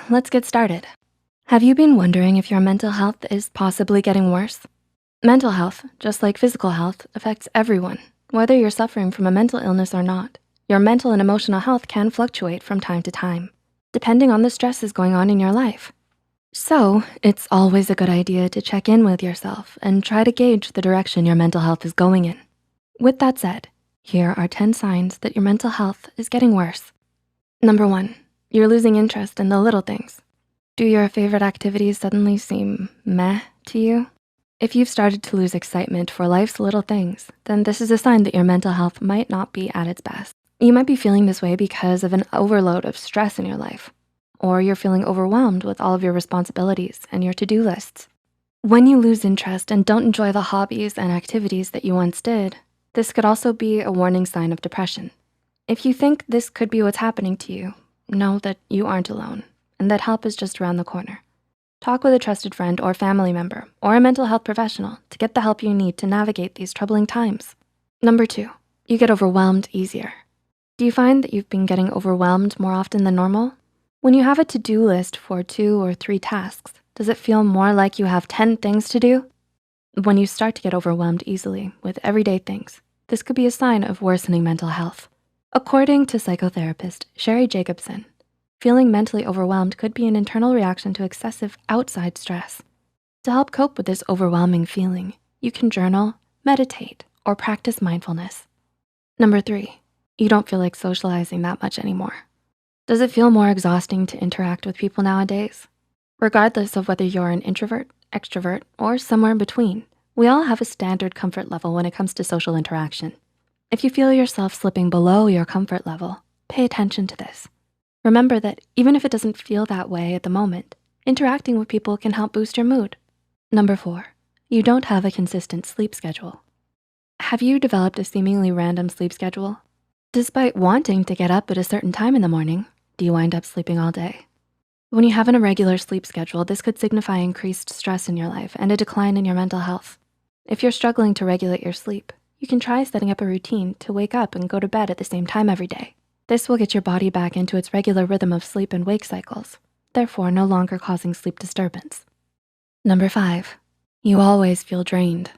let's get started. Have you been wondering if your mental health is possibly getting worse? Mental health, just like physical health, affects everyone. Whether you're suffering from a mental illness or not, your mental and emotional health can fluctuate from time to time, depending on the stresses going on in your life. So it's always a good idea to check in with yourself and try to gauge the direction your mental health is going in. With that said, here are 10 signs that your mental health is getting worse. Number 1, you're losing interest in the little things. Do your favorite activities suddenly seem meh to you? If you've started to lose excitement for life's little things, then this is a sign that your mental health might not be at its best. You might be feeling this way because of an overload of stress in your life, or you're feeling overwhelmed with all of your responsibilities and your to-do lists. When you lose interest and don't enjoy the hobbies and activities that you once did, this could also be a warning sign of depression. If you think this could be what's happening to you, know that you aren't alone and that help is just around the corner. Talk with a trusted friend or family member or a mental health professional to get the help you need to navigate these troubling times. Number 2, you get overwhelmed easier. Do you find that you've been getting overwhelmed more often than normal? When you have a to-do list for 2 or 3 tasks, does it feel more like you have 10 things to do? When you start to get overwhelmed easily with everyday things, this could be a sign of worsening mental health. According to psychotherapist Sherry Jacobson, feeling mentally overwhelmed could be an internal reaction to excessive outside stress. To help cope with this overwhelming feeling, you can journal, meditate, or practice mindfulness. Number 3, you don't feel like socializing that much anymore. Does it feel more exhausting to interact with people nowadays? Regardless of whether you're an introvert, extrovert, or somewhere in between, we all have a standard comfort level when it comes to social interaction. If you feel yourself slipping below your comfort level, pay attention to this. Remember that even if it doesn't feel that way at the moment, interacting with people can help boost your mood. Number 4, you don't have a consistent sleep schedule. Have you developed a seemingly random sleep schedule? Despite wanting to get up at a certain time in the morning, do you wind up sleeping all day? When you have an irregular sleep schedule, this could signify increased stress in your life and a decline in your mental health. If you're struggling to regulate your sleep, you can try setting up a routine to wake up and go to bed at the same time every day. This will get your body back into its regular rhythm of sleep and wake cycles, therefore no longer causing sleep disturbance. Number 5, you always feel drained.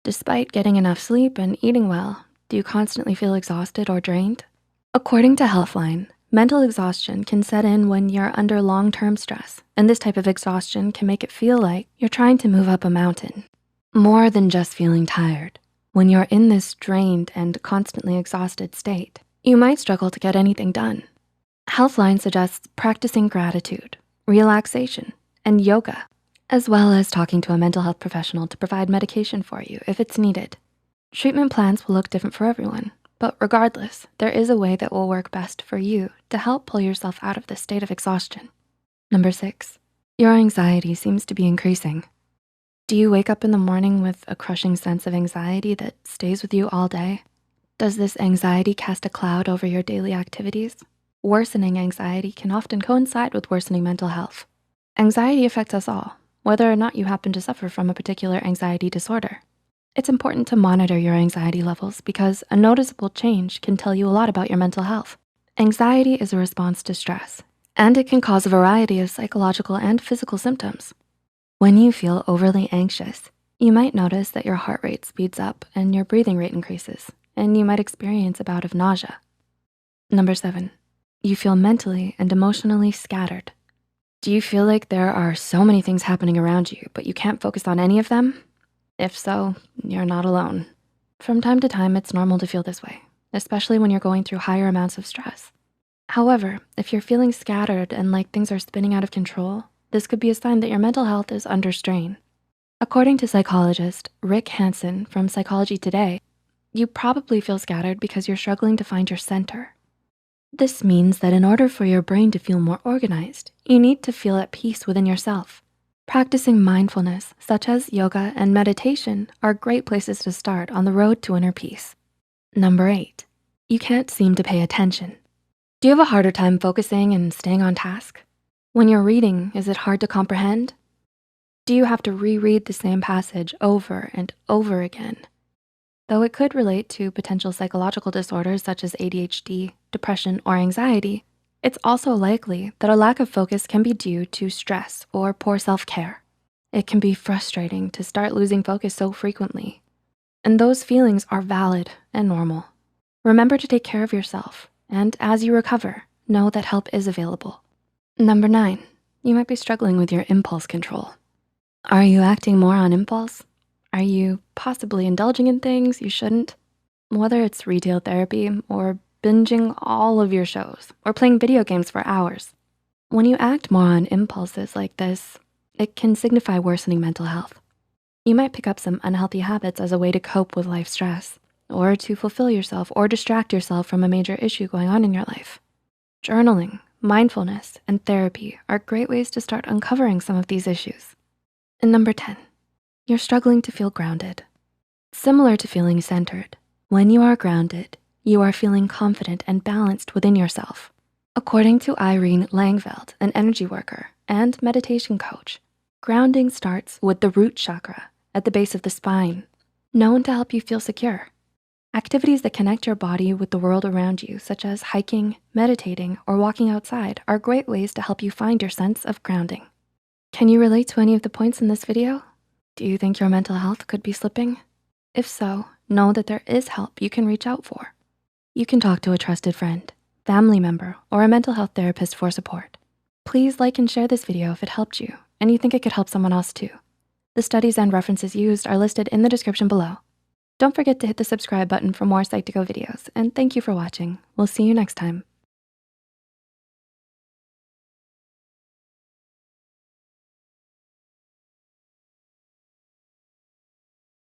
Despite getting enough sleep and eating well, do you constantly feel exhausted or drained? According to Healthline, mental exhaustion can set in when you're under long-term stress, and this type of exhaustion can make it feel like you're trying to move up a mountain. More than just feeling tired, when you're in this drained and constantly exhausted state, you might struggle to get anything done. Healthline suggests practicing gratitude, relaxation, and yoga, as well as talking to a mental health professional to provide medication for you if it's needed. Treatment plans will look different for everyone, but regardless, there is a way that will work best for you to help pull yourself out of this state of exhaustion. Number 6, your anxiety seems to be increasing. Do you wake up in the morning with a crushing sense of anxiety that stays with you all day? Does this anxiety cast a cloud over your daily activities? Worsening anxiety can often coincide with worsening mental health. Anxiety affects us all, whether or not you happen to suffer from a particular anxiety disorder. It's important to monitor your anxiety levels because a noticeable change can tell you a lot about your mental health. Anxiety is a response to stress, and it can cause a variety of psychological and physical symptoms. When you feel overly anxious, you might notice that your heart rate speeds up and your breathing rate increases, and you might experience a bout of nausea. Number 7, you feel mentally and emotionally scattered. Do you feel like there are so many things happening around you, but you can't focus on any of them? If so, you're not alone. From time to time, it's normal to feel this way, especially when you're going through higher amounts of stress. However, if you're feeling scattered and like things are spinning out of control, this could be a sign that your mental health is under strain. According to psychologist Rick Hansen from Psychology Today, you probably feel scattered because you're struggling to find your center. This means that in order for your brain to feel more organized, you need to feel at peace within yourself. Practicing mindfulness, such as yoga and meditation, are great places to start on the road to inner peace. Number 8, you can't seem to pay attention. Do you have a harder time focusing and staying on task? When you're reading, is it hard to comprehend? Do you have to reread the same passage over and over again? Though it could relate to potential psychological disorders such as ADHD, depression, or anxiety, It's also likely that a lack of focus can be due to stress or poor self-care. It can be frustrating to start losing focus so frequently, and those feelings are valid and normal. Remember to take care of yourself, and as you recover, know that help is available. Number 9, you might be struggling with your impulse control. Are you acting more on impulse? Are you possibly indulging in things you shouldn't? Whether it's retail therapy or binging all of your shows or playing video games for hours. When you act more on impulses like this, it can signify worsening mental health. You might pick up some unhealthy habits as a way to cope with life stress or to fulfill yourself or distract yourself from a major issue going on in your life. Journaling, mindfulness, and therapy are great ways to start uncovering some of these issues. And number 10, you're struggling to feel grounded. Similar to feeling centered, when you are grounded, you are feeling confident and balanced within yourself. According to Irene Langveld, an energy worker and meditation coach, grounding starts with the root chakra at the base of the spine, known to help you feel secure. Activities that connect your body with the world around you, such as hiking, meditating, or walking outside, are great ways to help you find your sense of grounding. Can you relate to any of the points in this video? Do you think your mental health could be slipping? If so, know that there is help you can reach out for. You can talk to a trusted friend, family member, or a mental health therapist for support. Please like and share this video if it helped you and you think it could help someone else too. The studies and references used are listed in the description below. Don't forget to hit the subscribe button for more Psych2Go videos, and thank you for watching. We'll see you next time.